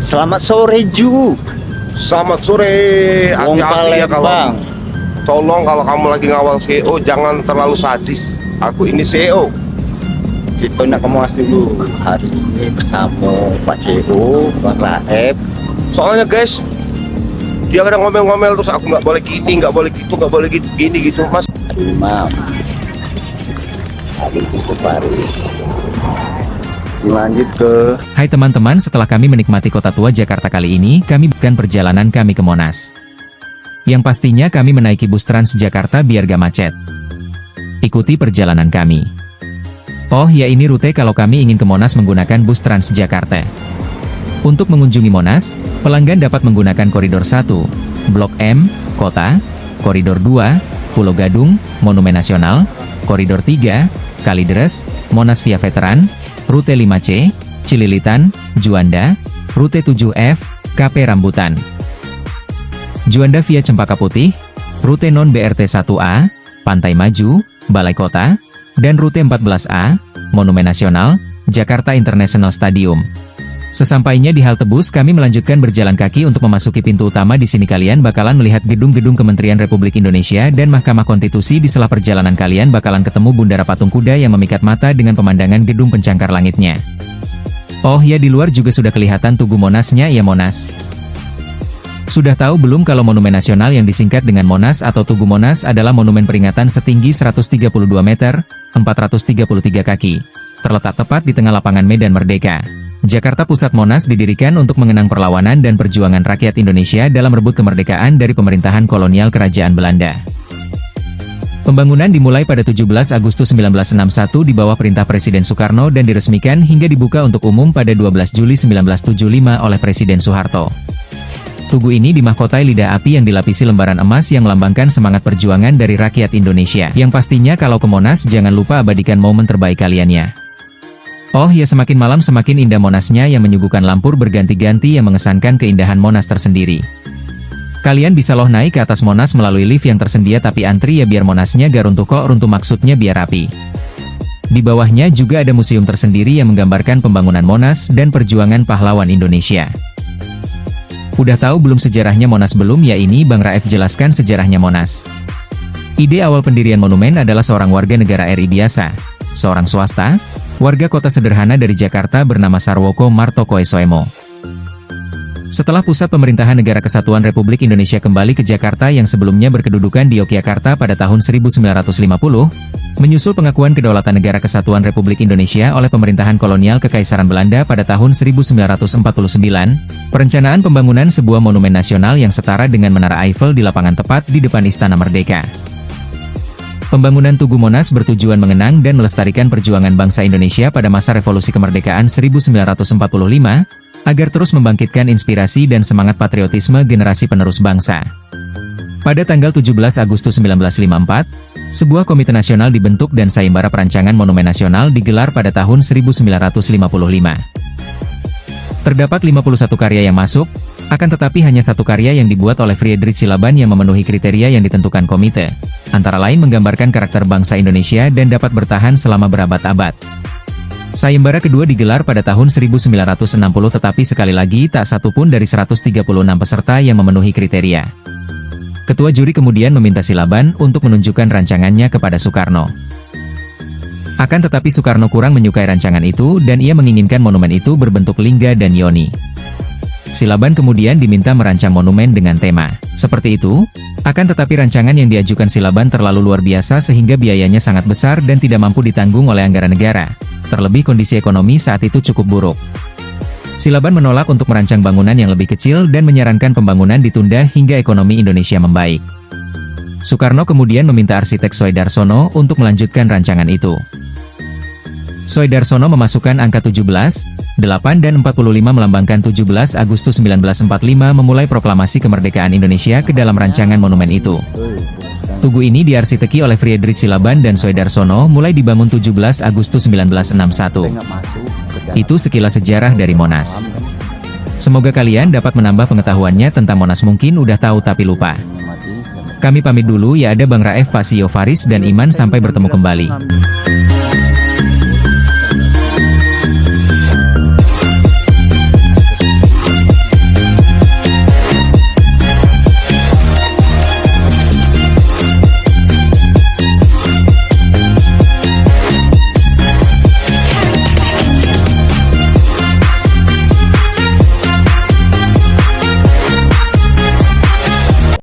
Selamat sore Ju. Selamat sore, Wong hati-hati ya Palembang. tolong kalau kamu lagi ngawal CEO jangan terlalu sadis. Aku ini CEO. Kita nak kemas dulu hari ini bersama Pak CEO, Bang Raef. Soalnya guys, dia kadang ngomel-ngomel terus aku nggak boleh gini, nggak boleh gitu, nggak boleh gini gitu mas. Aduh maaf. Aduh itu Paris. Lanjut ke Hai teman-teman, setelah kami menikmati kota tua Jakarta kali ini, kami bukan perjalanan kami ke Monas. Yang pastinya kami menaiki bus Transjakarta biar gak macet. Ikuti perjalanan kami. Oh ya, ini rute kalau kami ingin ke Monas menggunakan bus Transjakarta. Untuk mengunjungi Monas, pelanggan dapat menggunakan koridor 1, Blok M, Kota, koridor 2, Pulau Gadung, Monumen Nasional, koridor 3, Kalideres, Monas via Veteran, rute 5C, Cililitan, Juanda, rute 7F, KP Rambutan. Juanda via Cempaka Putih, rute non BRT 1A, Pantai Maju, Balai Kota, dan rute 14A, Monumen Nasional, Jakarta International Stadium. Sesampainya di halte bus, kami melanjutkan berjalan kaki untuk memasuki pintu utama. Di sini kalian bakalan melihat gedung-gedung Kementerian Republik Indonesia dan Mahkamah Konstitusi. Di sela perjalanan kalian bakalan ketemu Bundaran Patung Kuda yang memikat mata dengan pemandangan gedung pencangkar langitnya. Oh ya, di luar juga sudah kelihatan Tugu Monasnya ya Monas. Sudah tahu belum kalau Monumen Nasional yang disingkat dengan Monas atau Tugu Monas adalah monumen peringatan setinggi 132 meter, 433 kaki. Terletak tepat di tengah lapangan Medan Merdeka, Jakarta Pusat. Monas didirikan untuk mengenang perlawanan dan perjuangan rakyat Indonesia dalam merebut kemerdekaan dari pemerintahan kolonial Kerajaan Belanda. Pembangunan dimulai pada 17 Agustus 1961 di bawah perintah Presiden Soekarno dan diresmikan hingga dibuka untuk umum pada 12 Juli 1975 oleh Presiden Soeharto. Tugu ini dimahkotai lidah api yang dilapisi lembaran emas yang melambangkan semangat perjuangan dari rakyat Indonesia. Yang pastinya kalau ke Monas jangan lupa abadikan momen terbaik kalian ya. Oh ya, semakin malam semakin indah Monasnya yang menyuguhkan lampu berganti-ganti yang mengesankan keindahan Monas tersendiri. Kalian bisa loh naik ke atas Monas melalui lift yang tersedia, tapi antri ya biar Monasnya gak runtuh kok, runtuh maksudnya biar rapi. Di bawahnya juga ada museum tersendiri yang menggambarkan pembangunan Monas dan perjuangan pahlawan Indonesia. Udah tahu belum sejarahnya Monas belum? Ya ini Bang Raef jelaskan sejarahnya Monas. Ide awal pendirian monumen adalah seorang warga negara RI biasa, seorang swasta, warga kota sederhana dari Jakarta bernama Sarwoko Martokoesoemo. Setelah pusat pemerintahan Negara Kesatuan Republik Indonesia kembali ke Jakarta yang sebelumnya berkedudukan di Yogyakarta pada tahun 1950, menyusul pengakuan kedaulatan Negara Kesatuan Republik Indonesia oleh pemerintahan kolonial Kekaisaran Belanda pada tahun 1949, perencanaan pembangunan sebuah monumen nasional yang setara dengan Menara Eiffel di lapangan tepat di depan Istana Merdeka. Pembangunan Tugu Monas bertujuan mengenang dan melestarikan perjuangan bangsa Indonesia pada masa Revolusi Kemerdekaan 1945, agar terus membangkitkan inspirasi dan semangat patriotisme generasi penerus bangsa. Pada tanggal 17 Agustus 1954, sebuah komite nasional dibentuk dan sayembara perancangan Monumen Nasional digelar pada tahun 1955. Terdapat 51 karya yang masuk, akan tetapi hanya satu karya yang dibuat oleh Friedrich Silaban yang memenuhi kriteria yang ditentukan komite, antara lain menggambarkan karakter bangsa Indonesia dan dapat bertahan selama berabad-abad. Sayembara kedua digelar pada tahun 1960, tetapi sekali lagi tak satu pun dari 136 peserta yang memenuhi kriteria. Ketua juri kemudian meminta Silaban untuk menunjukkan rancangannya kepada Soekarno. Akan tetapi Soekarno kurang menyukai rancangan itu dan ia menginginkan monumen itu berbentuk lingga dan yoni. Silaban kemudian diminta merancang monumen dengan tema seperti itu, akan tetapi rancangan yang diajukan Silaban terlalu luar biasa sehingga biayanya sangat besar dan tidak mampu ditanggung oleh anggaran negara. Terlebih kondisi ekonomi saat itu cukup buruk. Silaban menolak untuk merancang bangunan yang lebih kecil dan menyarankan pembangunan ditunda hingga ekonomi Indonesia membaik. Soekarno kemudian meminta arsitek Soedarsono untuk melanjutkan rancangan itu. Soedarsono memasukkan angka 17, 8 dan 45 melambangkan 17 Agustus 1945 memulai proklamasi kemerdekaan Indonesia ke dalam rancangan monumen itu. Tugu ini diarsiteki oleh Friedrich Silaban dan Soedarsono mulai dibangun 17 Agustus 1961. Itu sekilas sejarah dari Monas. Semoga kalian dapat menambah pengetahuannya tentang Monas. Mungkin udah tahu tapi lupa. Kami pamit dulu ya, ada Bang Raef, Pak CEO Faris dan Iman, sampai bertemu kembali.